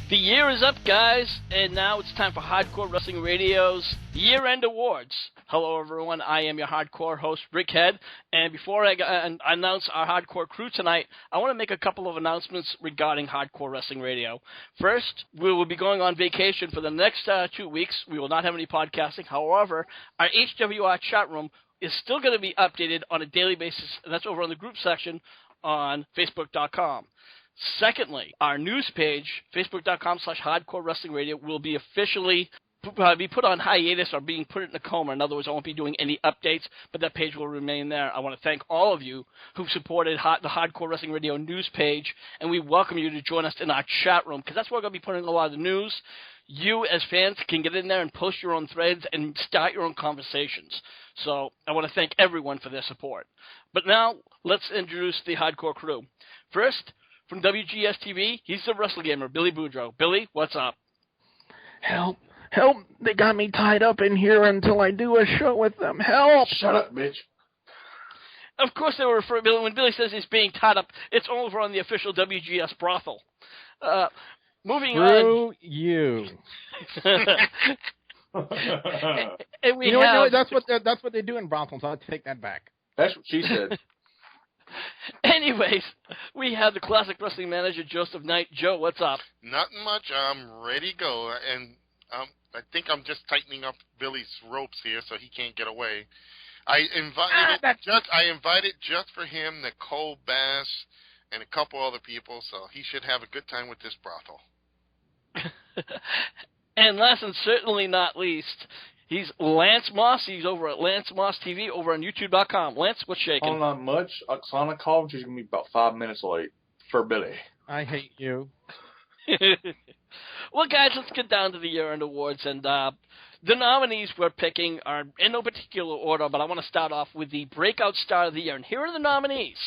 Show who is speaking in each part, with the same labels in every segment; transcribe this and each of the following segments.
Speaker 1: The year is up, guys, and now it's time for Hardcore Wrestling Radio's year-end awards. Hello, everyone. I am your hardcore host, Brickhead, and before I announce our hardcore crew tonight, I want to make a couple of announcements regarding Hardcore Wrestling Radio. First, we will be going on vacation for the next 2 weeks. We will not have any podcasting. However, our HWR chat room is still going to be updated on a daily basis, and that's over on the group section on Facebook.com. Secondly, our news page, Facebook.com/Hardcore Wrestling Radio, will be officially be put on hiatus or being put in a coma. In other words, I won't be doing any updates, but that page will remain there. I want to thank all of you who've supported the Hardcore Wrestling Radio news page, and we welcome you to join us in our chat room, because that's where we're going to be putting a lot of the news. You, as fans, can get in there and post your own threads and start your own conversations. So I want to thank everyone for their support. But now, let's introduce the Hardcore crew. First, from WGSTV, he's the WrestleGamer, Billy Boudreaux. Billy, what's up?
Speaker 2: Help. Help. They got me tied up in here until I do a show with them. Help.
Speaker 3: Shut up, bitch.
Speaker 1: Of course they were referring, when Billy says he's being tied up, it's over on the official WGS brothel. Moving on.
Speaker 2: Screw you.
Speaker 1: And we
Speaker 2: that's what they do in brothels. I'll take that back.
Speaker 3: That's what she said.
Speaker 1: Anyways, we have the classic wrestling manager, Joseph Knight. Joe, what's up?
Speaker 4: Nothing much. I'm ready to go, and I think I'm just tightening up Billy's ropes here so he can't get away. I invited just for him Nicole Bass and a couple other people, so he should have a good time with this brothel.
Speaker 1: And last and certainly not least, he's Lance Moss. He's over at Lance Moss TV over on YouTube.com. Lance, what's shaking?
Speaker 3: Oh, not much. Oksana called. She's going to be about 5 minutes late for Billy.
Speaker 2: I hate you.
Speaker 1: Well, guys, let's get down to the year-end awards. And the nominees we're picking are in no particular order, but I want to start off with the Breakout Star of the Year. And here are the nominees.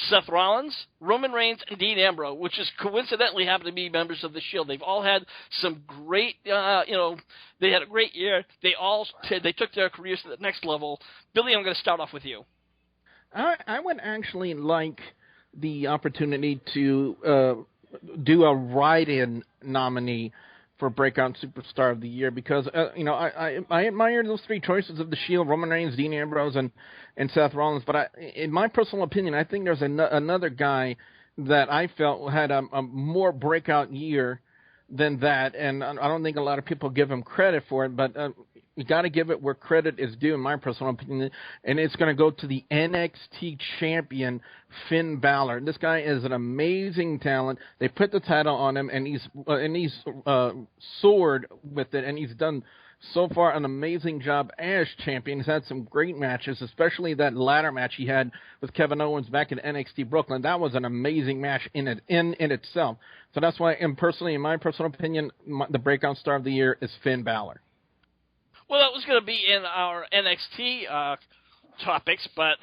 Speaker 1: Seth Rollins, Roman Reigns, and Dean Ambrose, which is coincidentally happen to be members of the Shield. They've all had some great, they had a great year. They took their careers to the next level. Billy, I'm going to start off with you.
Speaker 2: I would actually like the opportunity to do a write-in nominee for Breakout Superstar of the Year because, I admire those three choices of the Shield, Roman Reigns, Dean Ambrose, and Seth Rollins. But in my personal opinion, I think there's another guy that I felt had a more breakout year than that. And I don't think a lot of people give him credit for it, but you got to give it where credit is due, in my personal opinion. And it's going to go to the NXT champion, Finn Balor. This guy is an amazing talent. They put the title on him, and he's soared with it, and he's done so far an amazing job as champion. He's had some great matches, especially that ladder match he had with Kevin Owens back in NXT Brooklyn. That was an amazing match in itself. So that's why, in my personal opinion, the Breakout Star of the Year is Finn Balor.
Speaker 1: Well, that was going to be in our NXT topics, but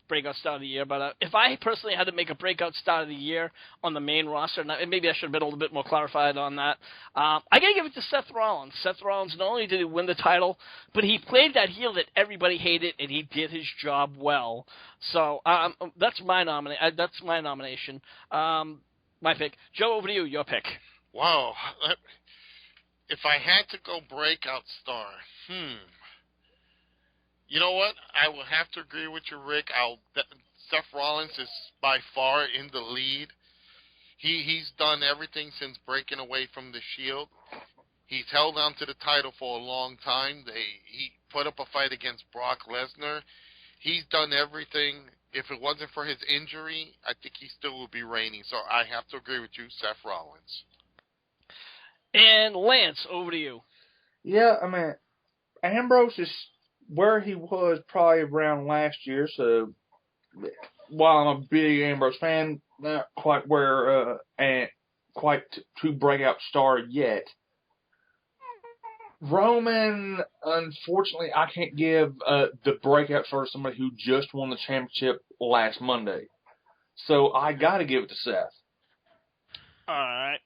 Speaker 1: Breakout Star of the Year. But if I personally had to make a Breakout Star of the Year on the main roster, and maybe I should have been a little bit more clarified on that, I got to give it to Seth Rollins. Seth Rollins, not only did he win the title, but he played that heel that everybody hated, and he did his job well. So that's my nomination. My pick. Joe, over to you. Your pick.
Speaker 4: Wow. If I had to go Breakout Star, you know what? I will have to agree with you, Rick. Seth Rollins is by far in the lead. He's done everything since breaking away from the Shield. He's held on to the title for a long time. He put up a fight against Brock Lesnar. He's done everything. If it wasn't for his injury, I think he still would be reigning. So I have to agree with you, Seth Rollins.
Speaker 1: And Lance, over to you.
Speaker 3: Yeah, I mean, Ambrose is where he was probably around last year, so while I'm a big Ambrose fan, not quite where, and quite to breakout star yet. Roman, unfortunately, I can't give the breakout star to somebody who just won the championship last Monday. So I got to give it to Seth.
Speaker 1: All right.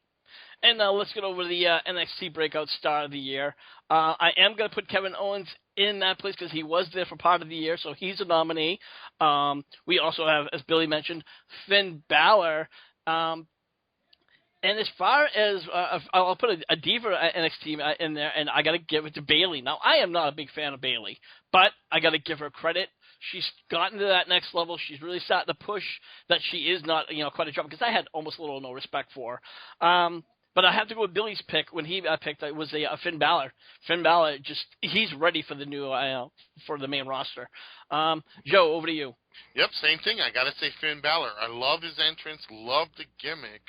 Speaker 1: And now let's get over the NXT Breakout Star of the Year. I am going to put Kevin Owens in that place because he was there for part of the year, so he's a nominee. We also have, as Billy mentioned, Finn Balor. And as far as I'll put a Diva NXT in there, and I got to give it to Bayley. Now, I am not a big fan of Bayley, but I got to give her credit. She's gotten to that next level. She's really starting to push that she is not, quite a jump, because I had almost little or no respect for her. But I have to go with Billy's pick. When he picked, it was a Finn Balor. Finn Balor, he's ready for the new for the main roster. Joe, over to you.
Speaker 4: Yep, same thing. I got to say Finn Balor. I love his entrance, love the gimmick.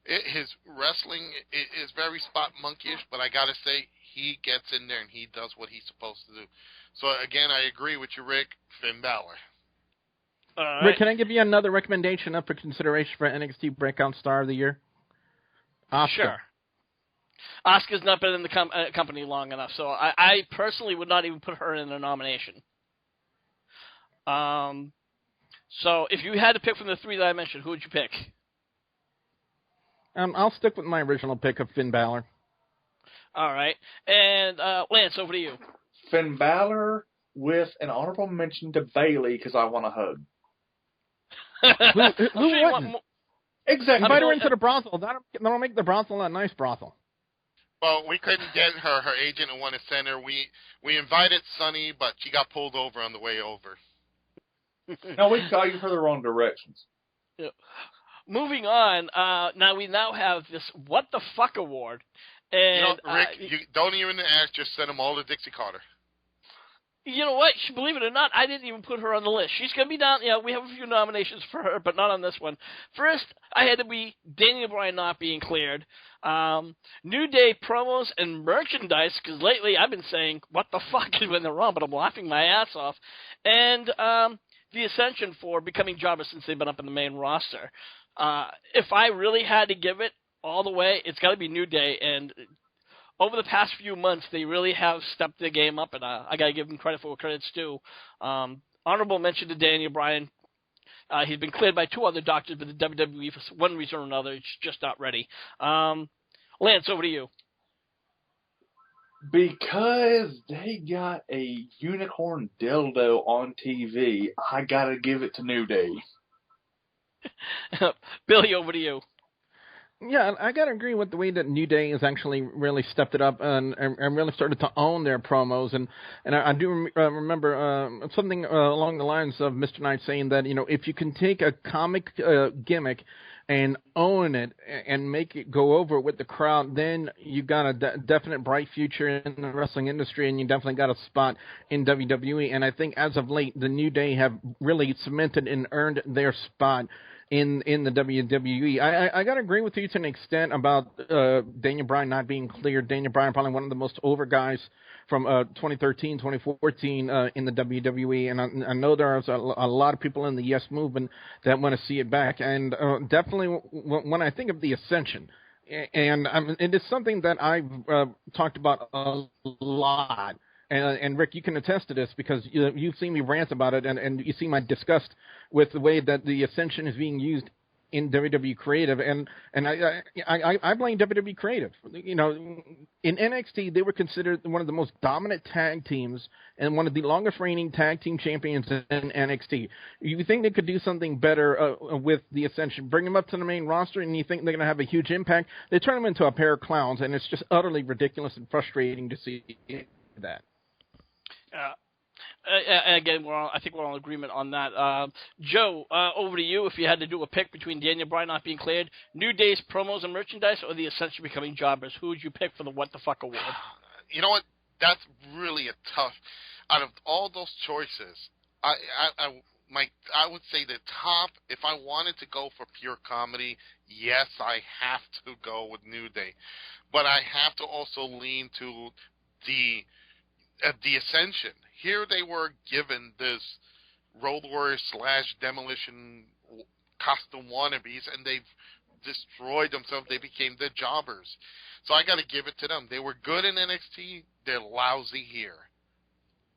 Speaker 4: His wrestling is very spot monkeyish, but I got to say he gets in there and he does what he's supposed to do. So, again, I agree with you, Rick. Finn Balor.
Speaker 1: Right.
Speaker 2: Rick, can I give you another recommendation up for consideration for NXT Breakout Star of the Year? Asuka.
Speaker 1: Sure. Asuka's not been in the company long enough, so I personally would not even put her in the nomination. So if you had to pick from the three that I mentioned, who would you pick?
Speaker 2: I'll stick with my original pick of Finn Balor.
Speaker 1: All right. And Lance, over to you.
Speaker 3: Finn Balor with an honorable mention to Bayley because I want a hug.
Speaker 2: Who wouldn't?
Speaker 3: Exactly.
Speaker 2: Invite her into the brothel. That'll make the brothel a nice brothel.
Speaker 4: Well, we couldn't get her. Her agent and want to send her. We invited Sunny, but she got pulled over on the way over.
Speaker 3: No, we got you for the wrong directions.
Speaker 1: Yeah. Moving on, now we have this What the Fuck Award. And,
Speaker 4: Rick, you don't even ask, just send them all to Dixie Carter.
Speaker 1: You know what? Believe it or not, I didn't even put her on the list. She's going to be down. We have a few nominations for her, but not on this one. First, I had to be Daniel Bryan not being cleared. New Day promos and merchandise, because lately I've been saying, what the fuck is when they're wrong, but I'm laughing my ass off. And the Ascension for becoming jobbers since they've been up in the main roster. If I really had to give it all the way, it's got to be New Day. And over the past few months, they really have stepped their game up, and I got to give them credit for what credit's due. Honorable mention to Daniel Bryan. He's been cleared by 2 other doctors, but the WWE, for one reason or another, is just not ready. Lance, over to you.
Speaker 3: Because they got a unicorn dildo on TV, I got to give it to New Day.
Speaker 1: Billy, over to you.
Speaker 2: Yeah, I got to agree with the way that New Day has actually really stepped it up and really started to own their promos. And I do remember something along the lines of Mr. Knight saying that, if you can take a comic gimmick and own it and make it go over with the crowd, then you got a definite bright future in the wrestling industry, and you definitely got a spot in WWE. And I think as of late, the New Day have really cemented and earned their spot in the WWE. I got to agree with you to an extent about Daniel Bryan not being cleared. Daniel Bryan, probably one of the most over guys from 2013, 2014 in the WWE, and I know there's a lot of people in the Yes Movement that want to see it back. And definitely when I think of the Ascension, and it is something that I've talked about a lot. And Rick, you can attest to this because you've seen me rant about it, and you see my disgust with the way that the Ascension is being used in WWE Creative, and I blame WWE Creative. In NXT, they were considered one of the most dominant tag teams and one of the longest reigning tag team champions in NXT. You think they could do something better with the Ascension? Bring them up to the main roster, and you think they're going to have a huge impact? They turn them into a pair of clowns, and it's just utterly ridiculous and frustrating to see that.
Speaker 1: Again, I think we're all in agreement on that. Joe, over to you. If you had to do a pick between Daniel Bryan not being cleared, New Day's promos and merchandise, or the Ascension becoming jobbers, who would you pick for the What the Fuck Award?
Speaker 4: You know what? That's really a tough. Out of all those choices, I would say the top. If I wanted to go for pure comedy, yes, I have to go with New Day, but I have to also lean to the Ascension. Here they were given this Road Warrior / Demolition costume wannabes, and they've destroyed themselves. They became the jobbers. So I got to give it to them. They were good in NXT. They're lousy here.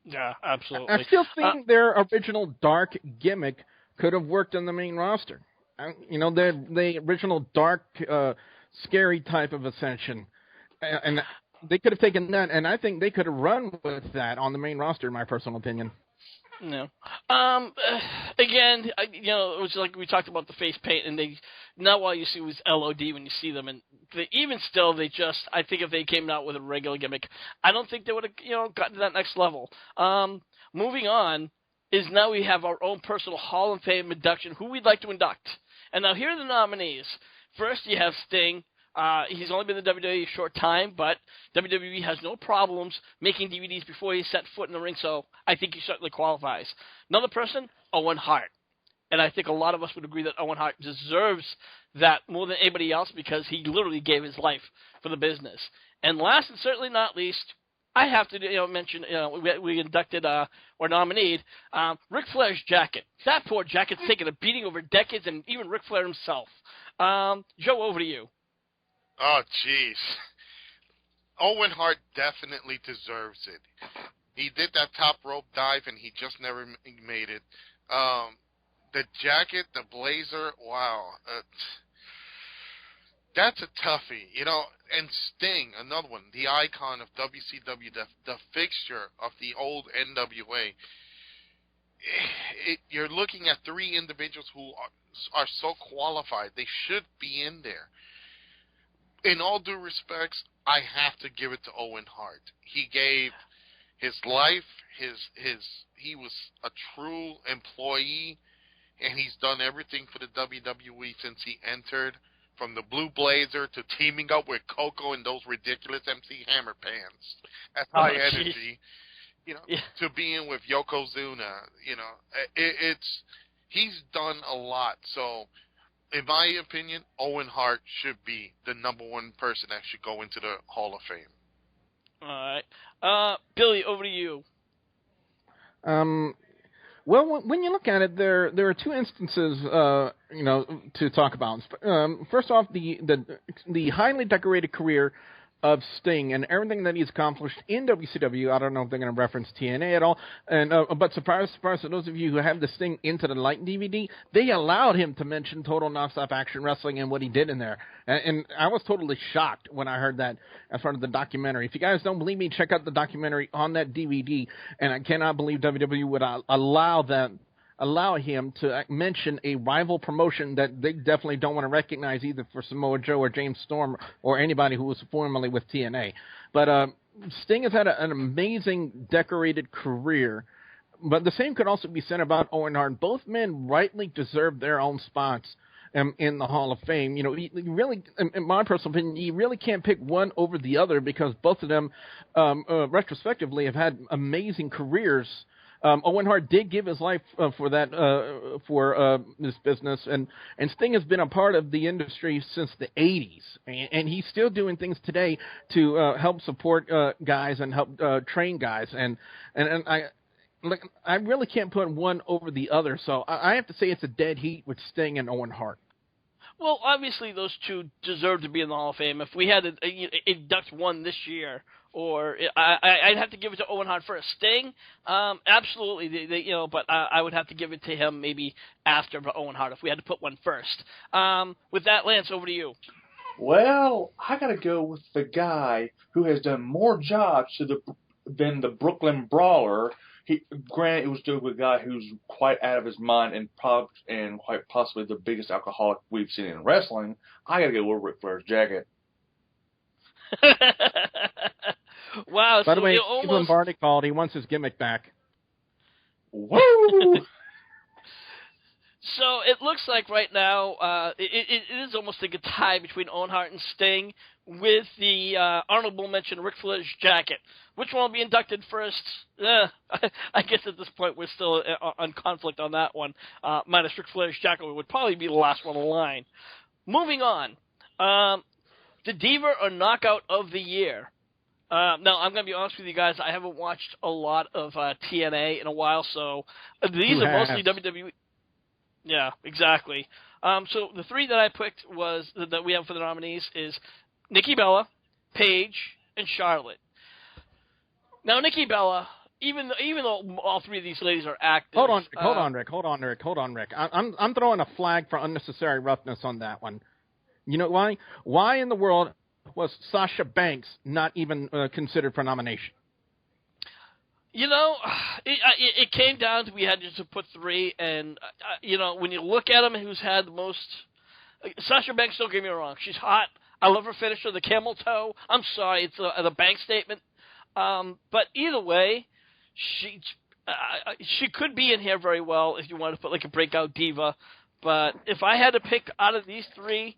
Speaker 1: Yeah, absolutely.
Speaker 2: I still think their original dark gimmick could have worked on the main roster. The original dark, scary type of Ascension. And they could have taken that, and I think they could have run with that on the main roster, in my personal opinion.
Speaker 1: No. Again, it was like we talked about the face paint, and not all you see was LOD when you see them, and even still, I think if they came out with a regular gimmick, I don't think they would have, gotten to that next level. Moving on is now we have our own personal Hall of Fame induction, who we'd like to induct. And now here are the nominees. First, you have Sting. He's only been in the WWE a short time, but WWE has no problems making DVDs before he set foot in the ring, so I think he certainly qualifies. Another person, Owen Hart. And I think a lot of us would agree that Owen Hart deserves that more than anybody else because he literally gave his life for the business. And last and certainly not least, I have to mention, we inducted or nomineed Ric Flair's jacket. That poor jacket's taken a beating over decades, and even Ric Flair himself. Joe, over to you.
Speaker 4: Oh, jeez. Owen Hart definitely deserves it. He did that top rope dive, and he just never made it. The jacket, the blazer, wow. That's a toughie, And Sting, another one, the icon of WCW, the fixture of the old NWA. You're looking at three individuals who are so qualified. They should be in there. In all due respects, I have to give it to Owen Hart. He gave his life, he was a true employee, and he's done everything for the WWE since he entered, from the blue blazer to teaming up with Coco in those ridiculous MC Hammer pants. That's high energy. To being with Yokozuna, he's done a lot. So, in my opinion, Owen Hart should be the number one person that should go into the Hall of Fame.
Speaker 1: All right. Billy, over to you.
Speaker 2: Well, when you look at it, there are two instances, to talk about. First off, the highly decorated career of Sting and everything that he's accomplished in WCW. I don't know if they're going to reference TNA at all. And but surprise, surprise, to those of you who have the Sting Into the Light DVD, they allowed him to mention Total Nonstop Action Wrestling and what he did in there. And I was totally shocked when I heard that as part of the documentary. If you guys don't believe me, check out the documentary on that DVD. And I cannot believe WWE would allow him to mention a rival promotion that they definitely don't want to recognize either for Samoa Joe or James Storm or anybody who was formerly with TNA. But Sting has had an amazing decorated career, but the same could also be said about Owen Hart. Both men rightly deserve their own spots in the Hall of Fame. You really, in my personal opinion, you really can't pick one over the other because both of them, retrospectively, have had amazing careers. Owen Hart did give his life for this business, and Sting has been a part of the industry since the 80s, and he's still doing things today to help support guys and help train guys, and I really can't put one over the other, so I have to say it's a dead heat with Sting and Owen Hart.
Speaker 1: Well, obviously those two deserve to be in the Hall of Fame. If we had to induct one this year, or I'd have to give it to Owen Hart first. Sting, absolutely, but I would have to give it to him maybe after Owen Hart if we had to put one first. With that, Lance, over to you.
Speaker 3: Well, I got to go with the guy who has done more jobs than the Brooklyn Brawler. Granted, it was still a guy who's quite out of his mind and quite possibly the biggest alcoholic we've seen in wrestling. I got to go with Ric Flair's jacket.
Speaker 1: Wow.
Speaker 2: By the way, Steve Lombardi called. He wants his gimmick back.
Speaker 3: Woo!
Speaker 1: So it looks like right now it is almost like a tie between Owen Hart and Sting with the honorable mention Ric Flair's jacket. Which one will be inducted first? I guess at this point we're still on conflict on that one. Minus Ric Flair's jacket would probably be the last one in line. Moving on. The Diva or Knockout of the Year. Now, I'm going to be honest with you guys. I haven't watched a lot of TNA in a while, so these are mostly WWE. Yeah, exactly. So the three that I picked that we have for the nominees is Nikki Bella, Paige, and Charlotte. Now, Nikki Bella, even though all three of these ladies are active.
Speaker 2: Hold on, Rick. I'm throwing a flag for unnecessary roughness on that one. You know why? Why in the world was Sasha Banks not even considered for nomination?
Speaker 1: It came down to we had to put three, and when you look at them, who's had the most. Sasha Banks, don't get me wrong, she's hot. I love her finisher, the camel toe. I'm sorry, it's the bank statement. But either way, she could be in here very well if you want to put like a breakout diva. But if I had to pick out of these three,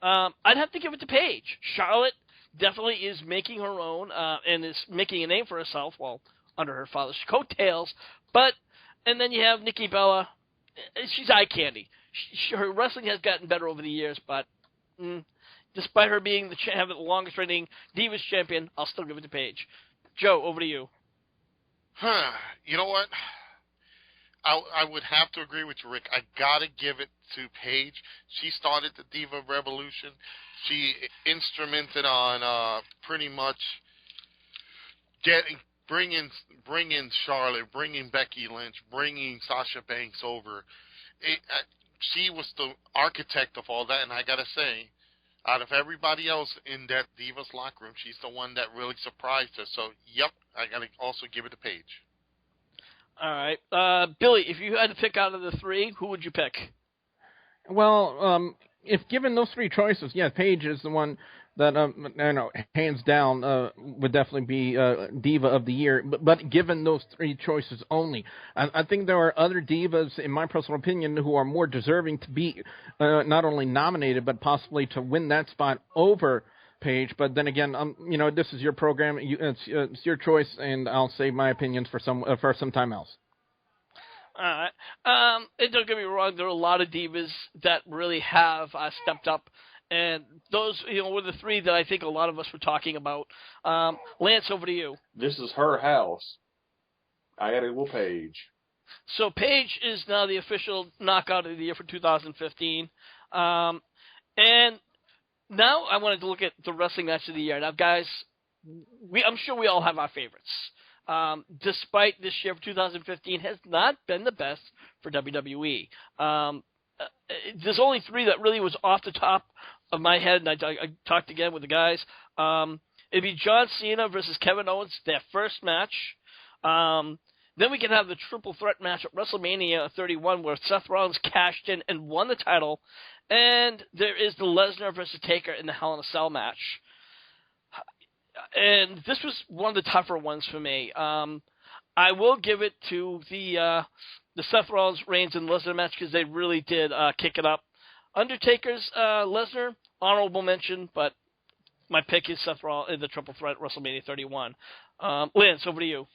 Speaker 1: I'd have to give it to Paige. Charlotte definitely is making her own and is making a name for herself, well, under her father's coattails. And then you have Nikki Bella. She's eye candy. Her wrestling has gotten better over the years, but despite her being having the longest reigning Divas champion, I'll still give it to Paige. Joe, over to you.
Speaker 4: You know what? I would have to agree with you, Rick. I gotta give it to Paige. She started the Diva Revolution. She instrumented on pretty much bringing Charlotte, bringing Becky Lynch, bringing Sasha Banks over. She was the architect of all that, and I gotta say, out of everybody else in that Divas locker room, she's the one that really surprised her. So, yep, I gotta also give it to Paige.
Speaker 1: All right, Billy, if you had to pick out of the three, who would you pick?
Speaker 2: Well, if given those three choices, yeah, Paige is the one that hands down would definitely be Diva of the Year. But given those three choices only, I think there are other divas, in my personal opinion, who are more deserving to be not only nominated but possibly to win that spot over Paige. But then again, this is your program; it's your choice, and I'll save my opinions for some time else.
Speaker 1: All right. And don't get me wrong, there are a lot of divas that really have stepped up. And those, were the three that I think a lot of us were talking about. Lance, over to you.
Speaker 3: This is her house. I got to go Paige.
Speaker 1: So Paige is now the official knockout of the year for 2015. And now I wanted to look at the wrestling match of the year. Now, guys, I'm sure we all have our favorites. Despite this year of 2015 has not been the best for WWE. There's only three that really was off the top of my head, and I talked again with the guys. It'd be John Cena versus Kevin Owens, their first match. Then we can have the triple threat match at WrestleMania 31, where Seth Rollins cashed in and won the title. And there is the Lesnar versus Taker in the Hell in a Cell match. And this was one of the tougher ones for me. I will give it to the Seth Rollins, Reigns, and Lesnar match because they really did kick it up. Undertaker's Lesnar, honorable mention, but my pick is Seth Rollins in the triple threat WrestleMania 31. Lance, over to you.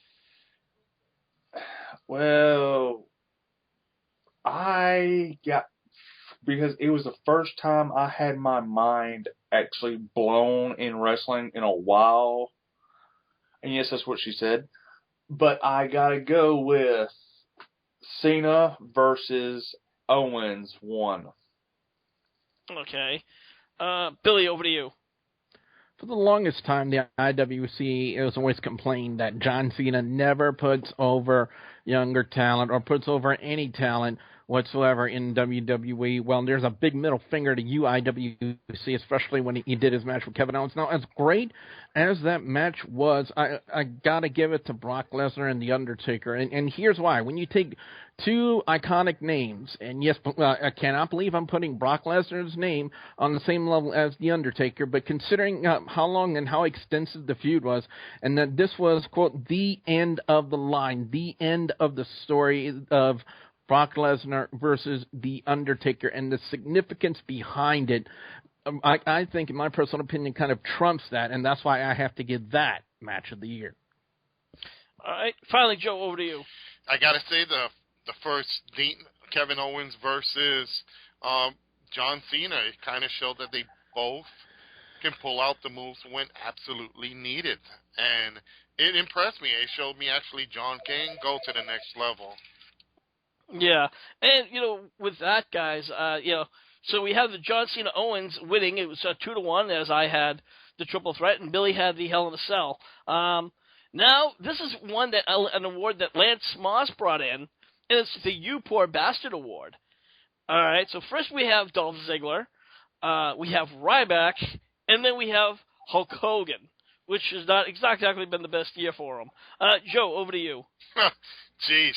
Speaker 3: Well, because it was the first time I had my mind actually blown in wrestling in a while. And yes, that's what she said. But I gotta go with Cena versus Owens 1.
Speaker 1: Okay. Billy, over to you.
Speaker 2: For the longest time, the IWC has always complained that John Cena never puts over younger talent or puts over any talent whatsoever in WWE. Well, there's a big middle finger to you, IWC, especially when he did his match with Kevin Owens. Now, as great as that match was, I got to give it to Brock Lesnar and The Undertaker. And here's why. When you take two iconic names, and yes, I cannot believe I'm putting Brock Lesnar's name on the same level as The Undertaker, but considering how long and how extensive the feud was, and that this was, quote, the end of the line, the end of the story of Brock Lesnar versus The Undertaker, and the significance behind it, I think, in my personal opinion, kind of trumps that, and that's why I have to give that match of the year.
Speaker 1: All right. Finally, Joe, over to you.
Speaker 4: I got to say the first Kevin Owens versus John Cena, it kind of showed that they both can pull out the moves when absolutely needed. And it impressed me. It showed me actually John can go to the next level.
Speaker 1: Yeah. And, with that, guys, so we have the John Cena Owens winning. It was 2-1, as I had the triple threat, and Billy had the Hell in a Cell. Now, this is an award that Lance Moss brought in, and it's the You Poor Bastard Award. All right, so first we have Dolph Ziggler, we have Ryback, and then we have Hulk Hogan, which has not exactly been the best year for him. Joe, over to you.
Speaker 4: Jeez.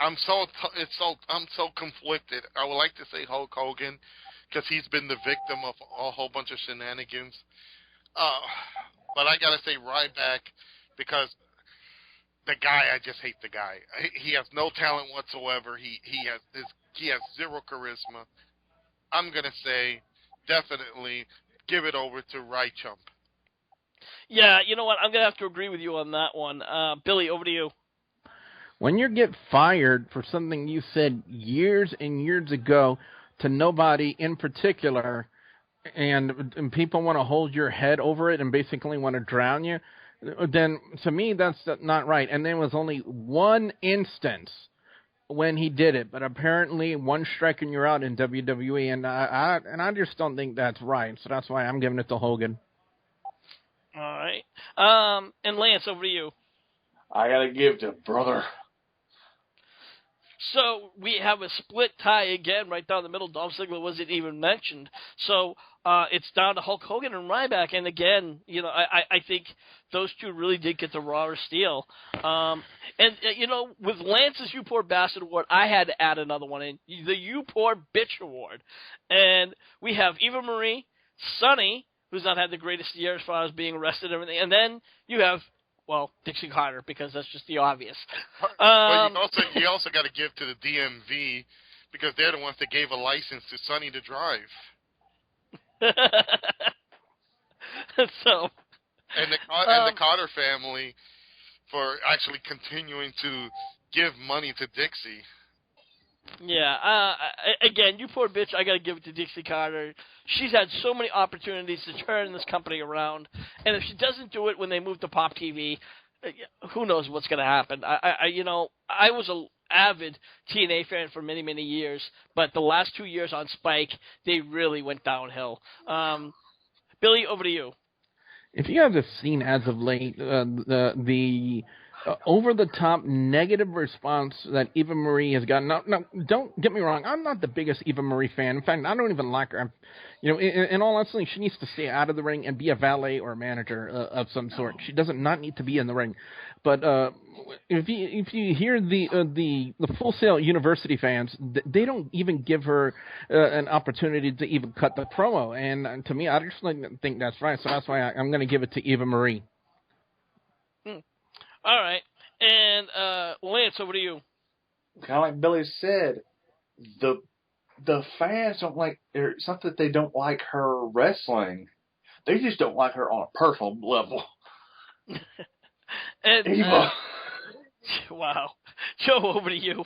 Speaker 4: I'm so conflicted. I would like to say Hulk Hogan because he's been the victim of a whole bunch of shenanigans. But I gotta say Ryback because the guy, I just hate the guy. He has no talent whatsoever. He has zero charisma. I'm gonna say definitely give it over to Rychump.
Speaker 1: Yeah, you know what? I'm gonna have to agree with you on that one. Billy, over to you.
Speaker 2: When you get fired for something you said years and years ago to nobody in particular, and people want to hold your head over it and basically want to drown you, then to me that's not right. And there was only one instance when he did it, but apparently one strike and you're out in WWE, and I just don't think that's right. So that's why I'm giving it to Hogan.
Speaker 1: All right. And Lance, over to you.
Speaker 3: I gotta give to brother.
Speaker 1: So we have a split tie again right down the middle. Dolph Ziggler wasn't even mentioned. So it's down to Hulk Hogan and Ryback. And again, you know, I think those two really did get the raw steel. You know, with Lance's You Poor Bastard Award, I had to add another one in, the You Poor Bitch Award. And we have Eva Marie, Sonny, who's not had the greatest year as far as being arrested and everything. And then you have, well, Dixie Carter, because that's just the obvious.
Speaker 4: But you also got to give to the DMV, because they're the ones that gave a license to Sonny to drive.
Speaker 1: So,
Speaker 4: and the Carter family for actually continuing to give money to Dixie.
Speaker 1: Yeah, again, you poor bitch, I got to give it to Dixie Carter. She's had so many opportunities to turn this company around, and if she doesn't do it when they move to Pop TV, who knows what's going to happen. I was an avid TNA fan for many, many years, but the last 2 years on Spike, they really went downhill. Billy, over to you.
Speaker 2: If you guys have seen as of late the over-the-top negative response that Eva Marie has gotten. Now, don't get me wrong. I'm not the biggest Eva Marie fan. In fact, I don't even like her. In all honesty, she needs to stay out of the ring and be a valet or a manager of some sort. She doesn't not need to be in the ring. But if you hear the Full Sail University fans, they don't even give her an opportunity to even cut the promo. And to me, I just think that's right. So that's why I'm going to give it to Eva Marie.
Speaker 1: All right. And Lance, over to you.
Speaker 3: Kind of like Billy said, the fans don't like, it's not that they don't like her wrestling. They just don't like her on a personal level.
Speaker 1: And
Speaker 3: Eva.
Speaker 1: Wow. Joe, over to you.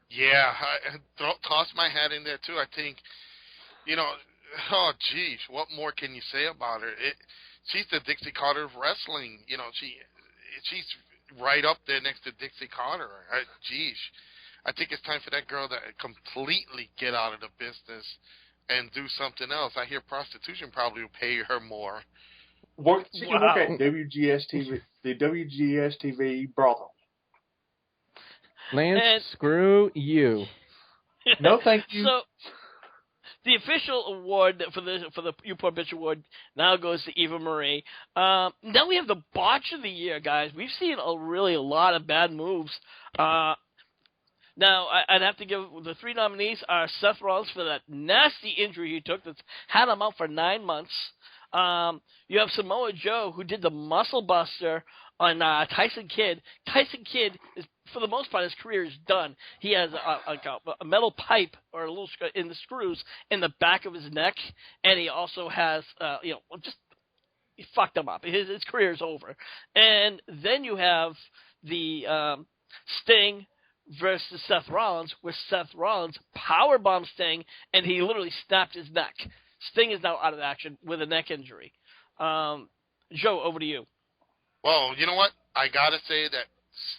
Speaker 4: Yeah, I toss my hat in there too. I think, oh geez, what more can you say about her? She's the Dixie Carter of wrestling. She's right up there next to Dixie Carter. I think it's time for that girl to completely get out of the business and do something else. I hear prostitution probably will pay her more.
Speaker 3: She can work at WGSTV, the WGSTV brothel.
Speaker 2: Lance, screw you.
Speaker 3: No, thank you.
Speaker 1: So, the official award for the You Poor Bitch Award now goes to Eva Marie. Now we have the botch of the year, guys. We've seen a lot of bad moves. Now, I'd have to give the three nominees are Seth Rollins for that nasty injury he took that's had him out for 9 months. You have Samoa Joe, who did the muscle buster on Tyson Kidd. Tyson Kidd is, for the most part, his career is done. He has a metal pipe or a little in the screws in the back of his neck, and he also has, he fucked him up. His career is over. And then you have the Sting versus Seth Rollins, where Seth Rollins powerbombed Sting, and he literally snapped his neck. Sting is now out of action with a neck injury. Joe, over to you.
Speaker 4: Well, you know what? I got to say that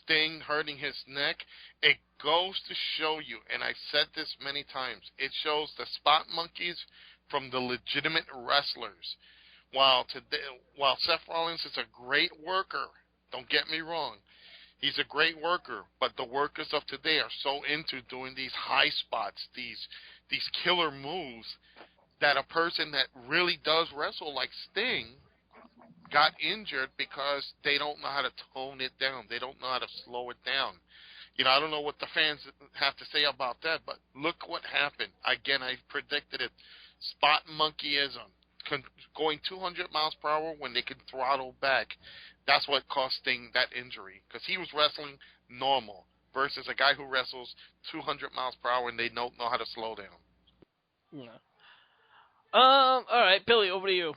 Speaker 4: Sting hurting his neck, it goes to show you, and I've said this many times, it shows the spot monkeys from the legitimate wrestlers. While Seth Rollins is a great worker, don't get me wrong, he's a great worker, but the workers of today are so into doing these high spots, these killer moves, that a person that really does wrestle like Sting got injured because they don't know how to tone it down. They don't know how to slow it down. You know, I don't know what the fans have to say about that, but look what happened. Again, I predicted it. Spot monkeyism. Going 200 miles per hour when they can throttle back. That's what cost Sting that injury, because he was wrestling normal versus a guy who wrestles 200 miles per hour and they don't know how to slow down.
Speaker 1: Yeah. All right, Billy, over to you.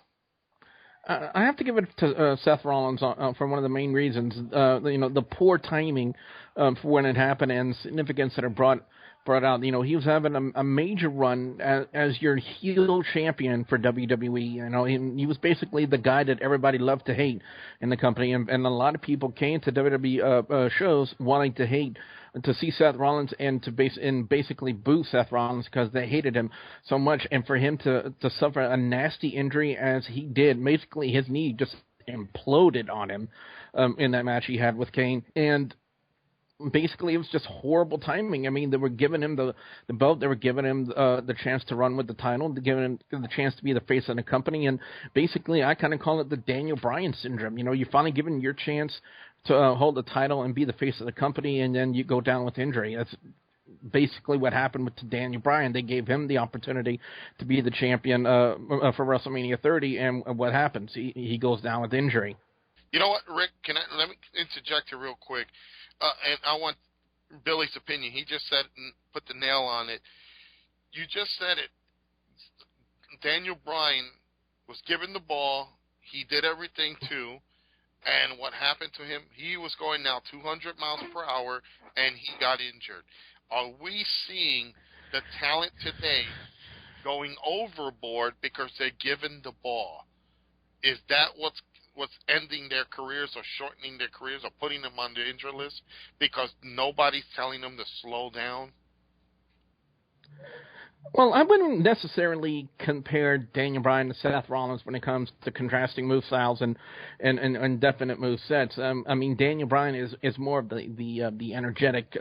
Speaker 2: I have to give it to Seth Rollins for one of the main reasons. The poor timing for when it happened and significance that it brought out. You know, he was having a major run as your heel champion for WWE. You know, he was basically the guy that everybody loved to hate in the company, and a lot of people came to WWE shows wanting to hate. To see Seth Rollins and to basically boo Seth Rollins because they hated him so much, and for him to suffer a nasty injury as he did, basically his knee just imploded on him in that match he had with Kane, and basically it was just horrible timing. I mean, they were giving him the belt, they were giving him the chance to run with the title, giving him the chance to be the face of the company, and basically I kind of call it the Daniel Bryan syndrome. You know, you're finally given your chance to hold the title and be the face of the company, and then you go down with injury. That's basically what happened with Daniel Bryan. They gave him the opportunity to be the champion for WrestleMania 30, and what happens? He goes down with injury.
Speaker 4: You know what, Rick? Let me interject here real quick, and I want Billy's opinion. He just said, put the nail on it. You just said it. Daniel Bryan was given the ball. He did everything too. And what happened to him, he was going now 200 miles per hour, and he got injured. Are we seeing the talent today going overboard because they're given the ball? Is that what's ending their careers or shortening their careers or putting them on the injury list because nobody's telling them to slow down?
Speaker 2: Well, I wouldn't necessarily compare Daniel Bryan to Seth Rollins when it comes to contrasting move styles and definite move sets. I mean, Daniel Bryan is more of the energetic,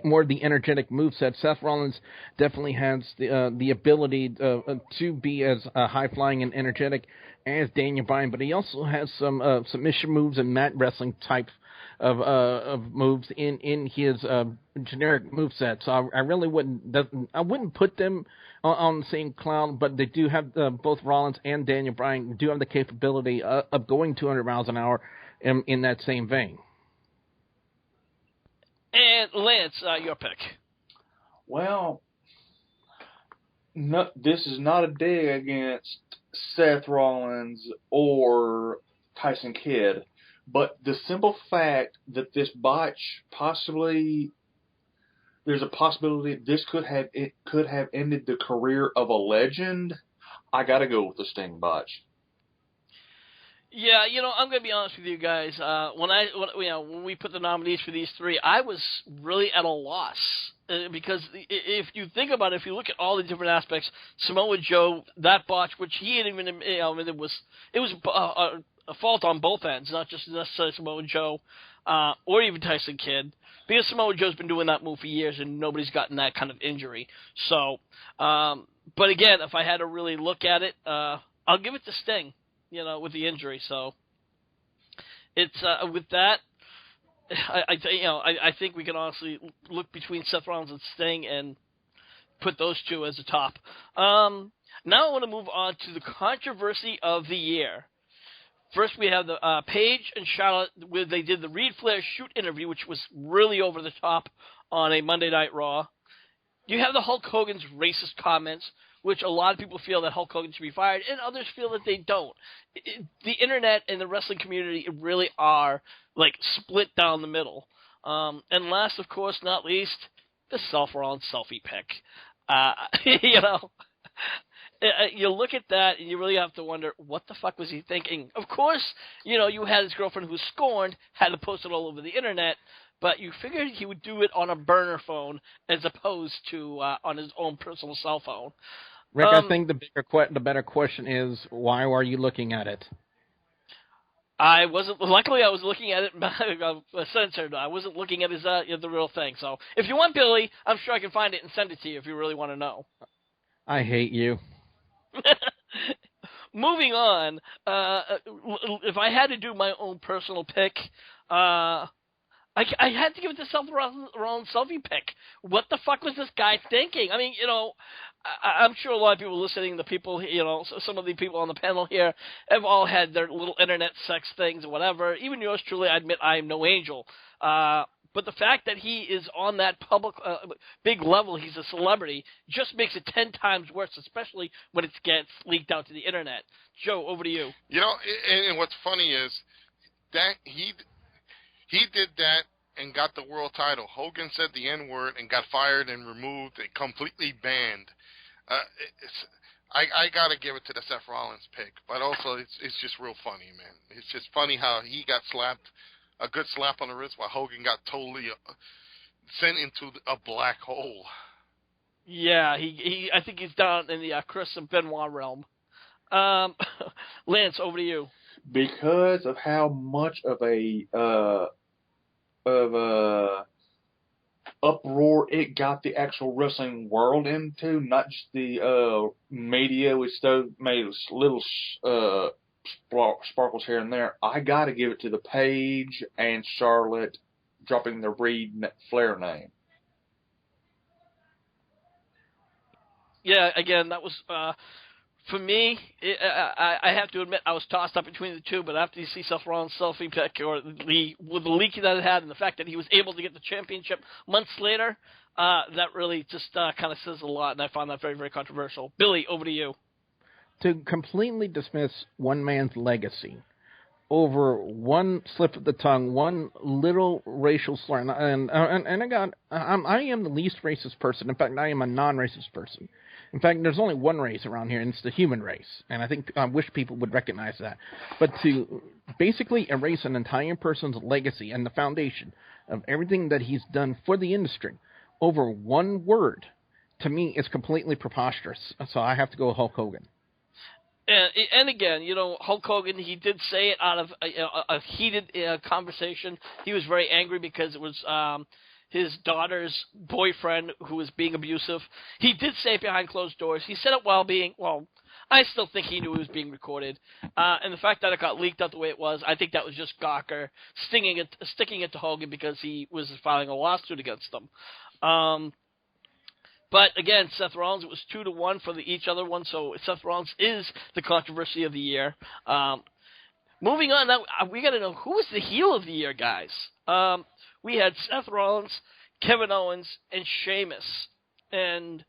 Speaker 2: more of the energetic move set. Seth Rollins definitely has the ability to be as high flying and energetic as Daniel Bryan, but he also has some submission moves and mat wrestling type of moves in his generic move set. So I really wouldn't put them on the same cloud, but they do have both Rollins and Daniel Bryan do have the capability of going 200 miles an hour in that same vein.
Speaker 1: And Lance, your pick.
Speaker 3: Well, this is not a dig against Seth Rollins or Tyson Kidd. But the simple fact that this botch there's a possibility this could have ended the career of a legend. I got to go with the Sting botch.
Speaker 1: Yeah, I'm going to be honest with you guys. When we put the nominees for these three, I was really at a loss because if you think about it, if you look at all the different aspects, Samoa Joe, that botch, which he didn't even, it was a fault on both ends, not just necessarily Samoa Joe or even Tyson Kidd, because Samoa Joe's been doing that move for years and nobody's gotten that kind of injury. So, but again, if I had to really look at it, I'll give it to Sting, with the injury. So it's with that, I think we can honestly look between Seth Rollins and Sting and put those two as the top. Now I want to move on to the controversy of the year. First, we have the Paige and Charlotte, where they did the Reed Flair shoot interview, which was really over the top on a Monday Night Raw. You have the Hulk Hogan's racist comments, which a lot of people feel that Hulk Hogan should be fired, and others feel that they don't. The internet and the wrestling community really are, split down the middle. And last, of course, not least, the Seth Rollins selfie pic. You look at that and you really have to wonder, what the fuck was he thinking? Of course, you had his girlfriend who was scorned, had to post it all over the internet, but you figured he would do it on a burner phone as opposed to on his own personal cell phone.
Speaker 2: Rick, I think the better question is, why were you looking at it?
Speaker 1: I wasn't. Luckily, I was looking at it censored. I wasn't looking at the real thing. So, if you want, Billy, I'm sure I can find it and send it to you if you really want to know.
Speaker 2: I hate you.
Speaker 1: moving on. If I had to do my own personal pick, I had to give it to Seth Rollins' selfie pick. What the fuck was this guy thinking? I mean, I'm sure a lot of people listening, the people, some of the people on the panel here have all had their little internet sex things or whatever. Even yours truly, I admit I am no angel. But the fact that he is on that public, big level, he's a celebrity, just makes it 10 times worse, especially when it gets leaked out to the internet. Joe, over to you.
Speaker 4: And what's funny is that he did that and got the world title. Hogan said the N-word and got fired and removed and completely banned. I got to give it to the Seth Rollins pick, but also it's just real funny, man. It's just funny how he got slapped, a good slap on the wrist, while Hogan got totally sent into a black hole.
Speaker 1: Yeah, I think he's down in the Chris and Benoit realm. Lance, over to you.
Speaker 3: Because of how much of a uproar it got the actual wrestling world into, not just the media, which made little sparkles here and there. I got to give it to the Paige and Charlotte dropping the Reed Flair name.
Speaker 1: Yeah, again, that was for me. I have to admit I was tossed up between the two, but after you see Seth Rollins' selfie pick, or with the leak that it had, and the fact that he was able to get the championship months later, that really just kind of says a lot, and I found that very, very controversial. Billy, over to you.
Speaker 2: To completely dismiss one man's legacy over one slip of the tongue, one little racial slur, and I am the least racist person. In fact, I am a non-racist person. In fact, there's only one race around here, and it's the human race. And I wish people would recognize that. But to basically erase an entire person's legacy and the foundation of everything that he's done for the industry over one word, to me, is completely preposterous. So I have to go with Hulk Hogan.
Speaker 1: And again, Hulk Hogan, he did say it out of a heated conversation. He was very angry because it was his daughter's boyfriend who was being abusive. He did say it behind closed doors. He said it I still think he knew it was being recorded. And the fact that it got leaked out the way it was, I think that was just Gawker sticking it to Hogan because he was filing a lawsuit against them. But again, Seth Rollins, it was 2-1 for each other one, so Seth Rollins is the controversy of the year. Moving on, now we got to know who was the heel of the year, guys. We had Seth Rollins, Kevin Owens, and Sheamus. And,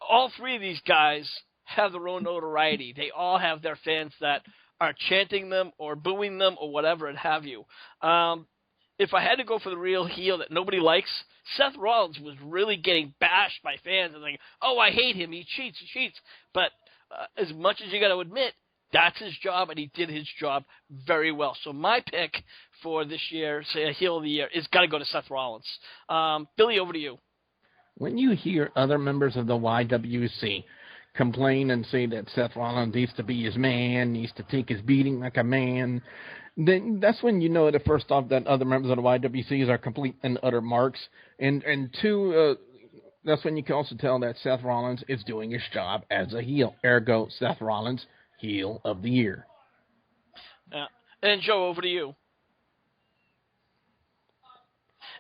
Speaker 1: all three of these guys have their own notoriety. They all have their fans that are chanting them or booing them or whatever and have you. If I had to go for the real heel that nobody likes, Seth Rollins was really getting bashed by fans and like, oh, I hate him, he cheats. But as much as you got to admit, that's his job, and he did his job very well. So my pick for this year, say a heel of the year, is got to go to Seth Rollins. Billy, over to you.
Speaker 2: When you hear other members of the YWC complain and say that Seth Rollins needs to be his man, needs to take his beating like a man, then that's when you know that first off that other members of the YWCs are complete and utter marks, and two, that's when you can also tell that Seth Rollins is doing his job as a heel. Ergo, Seth Rollins, heel of the year.
Speaker 1: Yeah. And Joe, over to you.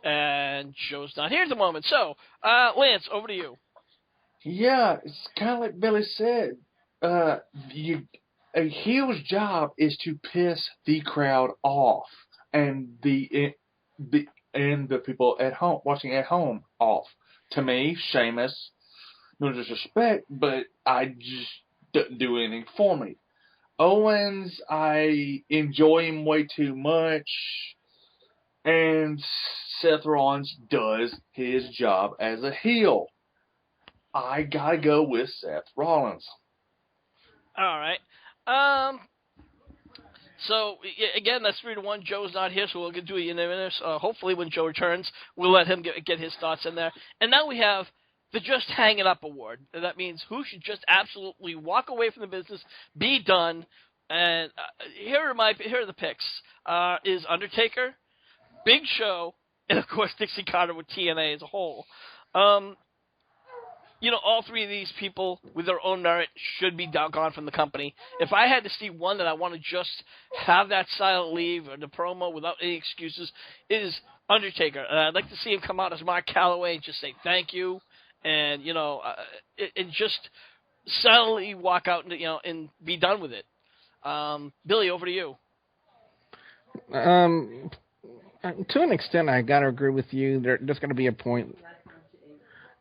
Speaker 1: And Joe's not here at the moment, so Lance, over to you.
Speaker 3: Yeah, it's kind of like Billy said. A heel's job is to piss the crowd off and the people at home watching at home off. To me, Sheamus, no disrespect, but I just doesn't do anything for me. Owens, I enjoy him way too much, and Seth Rollins does his job as a heel. I gotta go with Seth Rollins.
Speaker 1: All right. So again, that's 3-1. Joe's not here, so we'll do a unanimous. Hopefully, when Joe returns, we'll let him get his thoughts in there. And now we have the Just Hang It Up Award. And that means who should just absolutely walk away from the business, be done. And here are the picks: is Undertaker, Big Show, and of course Dixie Carter with TNA as a whole. all three of these people, with their own merit, should be gone from the company. If I had to see one that I want to just have that silent leave or the promo without any excuses, is Undertaker. I'd like to see him come out as Mark Calloway and just say thank you, and and just silently walk out and and be done with it. Billy, over to you.
Speaker 2: To an extent, I gotta agree with you. There's gonna be a point.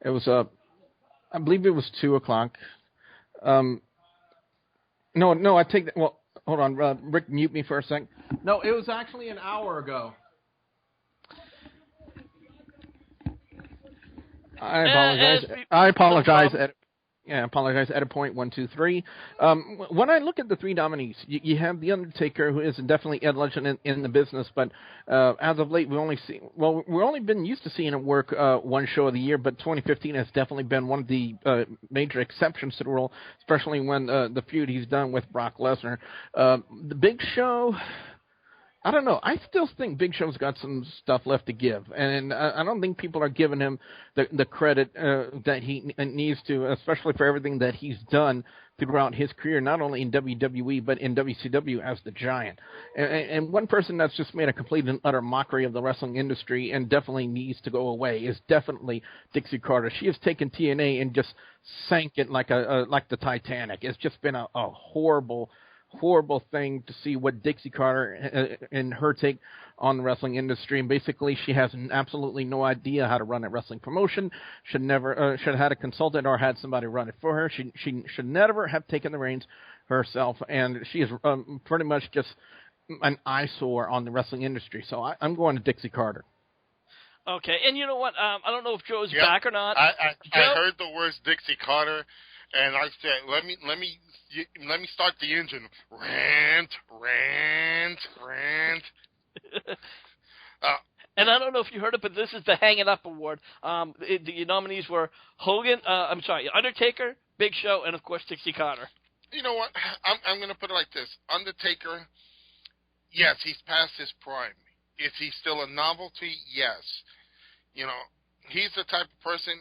Speaker 2: It was I believe it was 2:00. No, I take that. Well, hold on, Rick, mute me for a second. No, it was actually an hour ago. I apologize. I apologize. Edit point 1, 2, 3. When I look at the three nominees, you have The Undertaker, who is definitely a legend in the business, but as of late, we've only been used to seeing him work one show of the year, but 2015 has definitely been one of the major exceptions to the rule, especially when the feud he's done with Brock Lesnar. The Big Show, I don't know. I still think Big Show's got some stuff left to give, and I don't think people are giving him the credit that he needs to, especially for everything that he's done throughout his career, not only in WWE but in WCW as the Giant. And one person that's just made a complete and utter mockery of the wrestling industry and definitely needs to go away is definitely Dixie Carter. She has taken TNA and just sank it like the Titanic. It's just been a horrible thing to see what Dixie Carter and her take on the wrestling industry, and basically she has absolutely no idea how to run a wrestling promotion. Should have had a consultant or had somebody run it for her. She should never have taken the reins herself, and she is pretty much just an eyesore on the wrestling industry. So I'm going to Dixie Carter.
Speaker 1: Okay, and you know what? I don't know if Joe's back or not.
Speaker 4: I heard the words Dixie Carter, and I said, let me start the engine. Rant.
Speaker 1: And I don't know if you heard it, but this is the Hang It Up Award. The nominees were Undertaker, Big Show, and of course Dixie Carter.
Speaker 4: You know what? I'm going to put it like this: Undertaker, yes, he's past his prime. Is he still a novelty? Yes. He's the type of person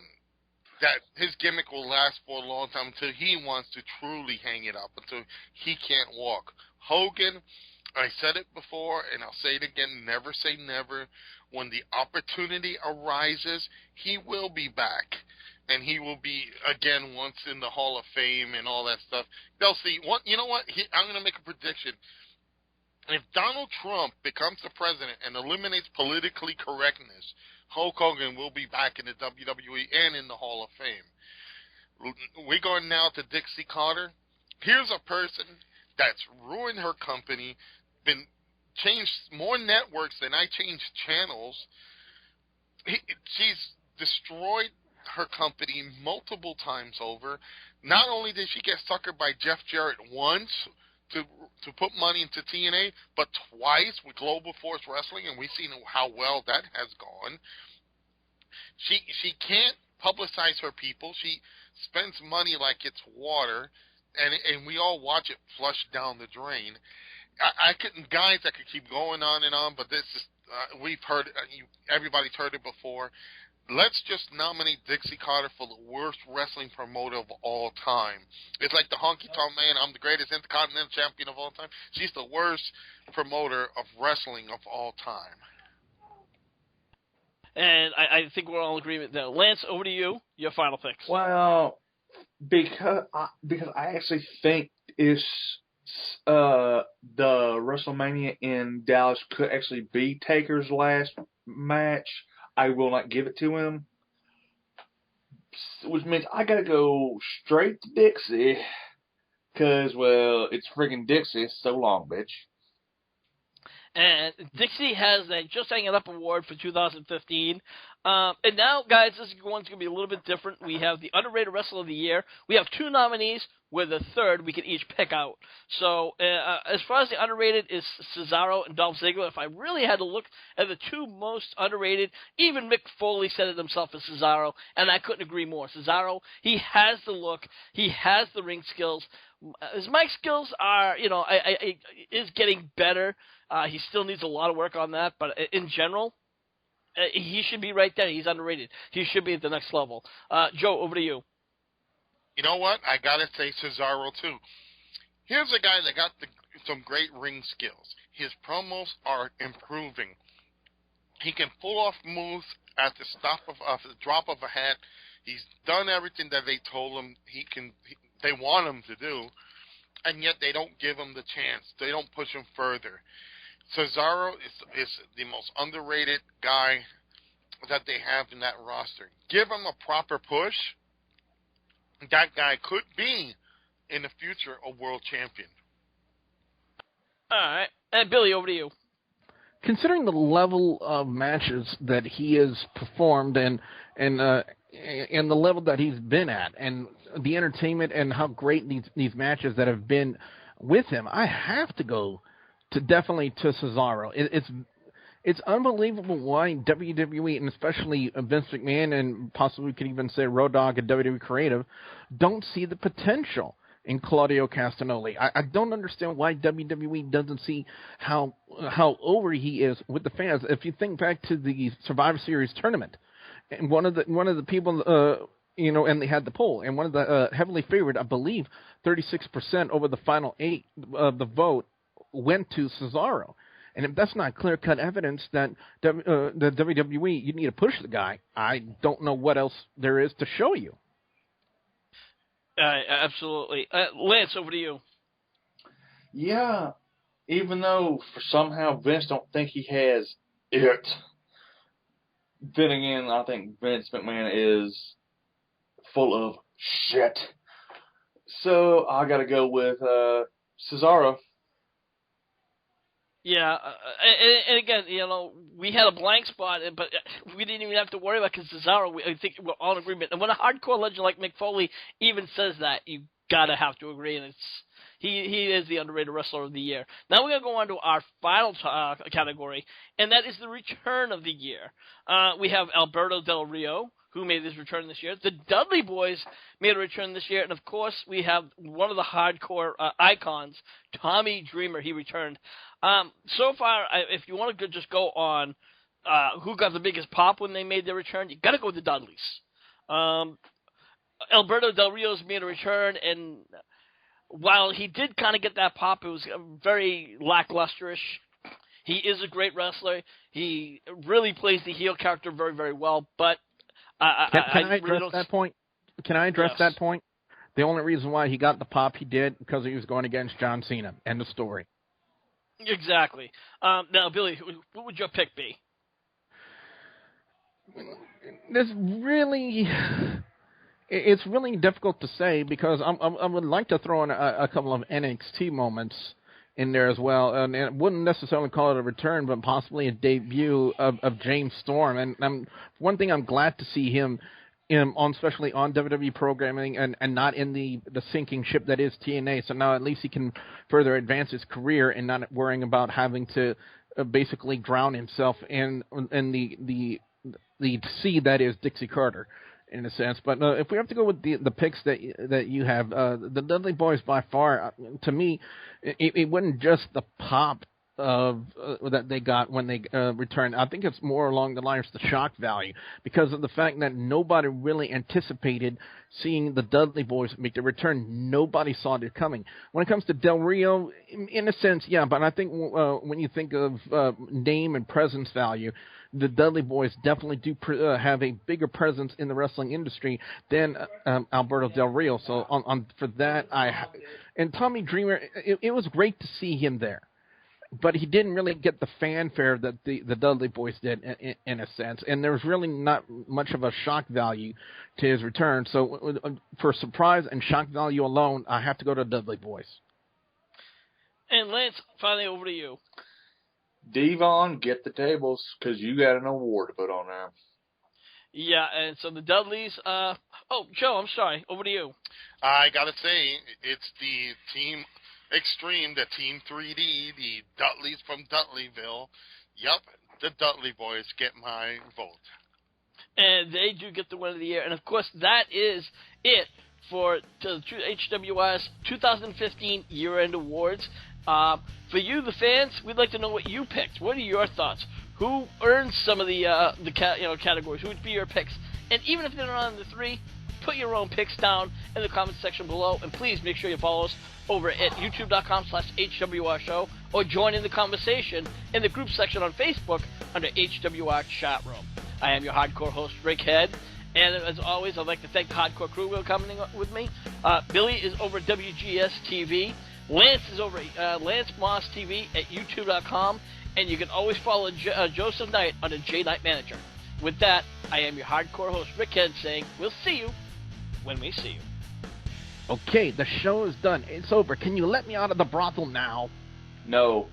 Speaker 4: that his gimmick will last for a long time until he wants to truly hang it up, until he can't walk. Hogan, I said it before, and I'll say it again, never say never. When the opportunity arises, he will be back. And he will be, again, once in the Hall of Fame and all that stuff. They'll see. You know what? I'm going to make a prediction. If Donald Trump becomes the president and eliminates politically correctness, Hulk Hogan will be back in the WWE and in the Hall of Fame. We're going now to Dixie Carter. Here's a person that's ruined her company, changed more networks than I changed channels. She's destroyed her company multiple times over. Not only did she get suckered by Jeff Jarrett once to put money into TNA, but twice with Global Force Wrestling, and we've seen how well that has gone. She can't publicize her people. She spends money like it's water, and we all watch it flush down the drain. I couldn't, guys, I could keep going on and on, but this is we've heard everybody's heard it before. Let's just nominate Dixie Carter for the worst wrestling promoter of all time. It's like the Honky Tonk Man, I'm the greatest Intercontinental Champion of all time. She's the worst promoter of wrestling of all time.
Speaker 1: And I think we're all in agreement there. Lance, over to you. Your final picks.
Speaker 3: Well, because I actually think it's the WrestleMania in Dallas could actually be Taker's last match. I will not give it to him, which means I gotta go straight to Dixie, because, well, it's friggin' Dixie. So long, bitch.
Speaker 1: And Dixie has that Just Hang It Up Award for 2015. And now, guys, this one's going to be a little bit different. We have the Underrated Wrestler of the Year. We have two nominees with a third we can each pick out. So as far as the underrated is Cesaro and Dolph Ziggler. If I really had to look at the two most underrated, even Mick Foley said it himself as Cesaro, and I couldn't agree more. Cesaro, he has the look. He has the ring skills. His mic skills are, is getting better. He still needs a lot of work on that, but in general, he should be right there. He's underrated. He should be at the next level. Joe, over to you.
Speaker 4: You know what? I gotta say Cesaro too. Here's a guy that got some great ring skills. His promos are improving. He can pull off moves at the the drop of a hat. He's done everything that they told him they want him to do, and yet they don't give him the chance. They don't push him further. Cesaro is the most underrated guy that they have in that roster. Give him a proper push, that guy could be, in the future, a world champion.
Speaker 1: All right. And Billy, over to you.
Speaker 2: Considering the level of matches that he has performed and the level that he's been at, and the entertainment and how great these matches that have been with him, I have to go to Cesaro. It's unbelievable why WWE, and especially Vince McMahon, and possibly we could even say Road Dogg and WWE Creative, don't see the potential in Claudio Castagnoli. I don't understand why WWE doesn't see how over he is with the fans. If you think back to the Survivor Series tournament, and one of the people, and they had the poll, and one of the heavily favored, I believe, 36% over the final 8 of the vote went to Cesaro. And if that's not clear-cut evidence that the WWE, you need to push the guy, I don't know what else there is to show you.
Speaker 1: Absolutely. Lance, over to you.
Speaker 3: Yeah, even though for somehow Vince don't think he has it, then again, I think Vince McMahon is full of shit. So I got to go with Cesaro.
Speaker 1: Yeah, and again, we had a blank spot, but we didn't even have to worry about because Cesaro, I think we're all in agreement. And when a hardcore legend like Mick Foley even says that, you gotta have to agree, and he is the underrated wrestler of the year. Now we're gonna go on to our final category, and that is the return of the year. We have Alberto Del Rio, who made his return this year. The Dudley Boys made a return this year. And, of course, we have one of the hardcore icons, Tommy Dreamer. He returned. So far, if you want to just go on who got the biggest pop when they made their return, you got to go with the Dudleys. Alberto Del Rio's made a return, and while he did kind of get that pop, it was very lacklusterish. He is a great wrestler. He really plays the heel character very, very well, but
Speaker 2: Can I address that point? Can I address that point? The only reason why he got the pop he did because he was going against John Cena. End of story.
Speaker 1: Exactly. Now, Billy, what would your pick be?
Speaker 2: It's really difficult to say because I would like to throw in a couple of NXT moments in there as well, and it wouldn't necessarily call it a return, but possibly a debut of James Storm. And one thing I'm glad to see him especially on WWE programming and not in the sinking ship that is TNA. So now at least he can further advance his career and not worrying about having to basically drown himself in the sea that is Dixie Carter, in a sense. But if we have to go with the picks that you have, the Dudley Boys by far, to me, it wasn't just the pop of that they got when they returned. I think it's more along the lines of the shock value because of the fact that nobody really anticipated seeing the Dudley Boys make their return. Nobody saw it coming. When it comes to Del Rio, in a sense, yeah, but I think when you think of name and presence value, the Dudley Boys definitely do have a bigger presence in the wrestling industry than Alberto Del Rio. So for that, and Tommy Dreamer, it was great to see him there. But he didn't really get the fanfare that the Dudley Boys did, in a sense. And there was really not much of a shock value to his return. So for surprise and shock value alone, I have to go to Dudley Boys.
Speaker 1: And Lance, finally over to you.
Speaker 3: Devon, get the tables, because you got an award to put on there.
Speaker 1: Yeah, and so the Dudleys, Joe, I'm sorry, over to you.
Speaker 4: I gotta say, it's the Team Extreme, the Team 3D, the Dudleys from Dudleyville. Yep, the Dudley Boys get my vote.
Speaker 1: And they do get the win of the year. And, of course, that is it for HWR's 2015 year-end awards. For you, the fans, we'd like to know what you picked. What are your thoughts? Who earned some of the categories? Who would be your picks? And even if they're not on the 3, put your own picks down in the comments section below. And please make sure you follow us over at youtube.com/HWR Show, or join in the conversation in the group section on Facebook under HWR Chat Room. I am your hardcore host, Rick Head. And as always, I'd like to thank the hardcore crew for coming with me. Billy is over at WGSTV. Lance is over Lance Moss TV at YouTube.com. And you can always follow Joseph Knight on the J Knight Manager. With that, I am your hardcore host, Rick Head, saying we'll see you when we see you.
Speaker 2: Okay, the show is done. It's over. Can you let me out of the brothel now?
Speaker 3: No.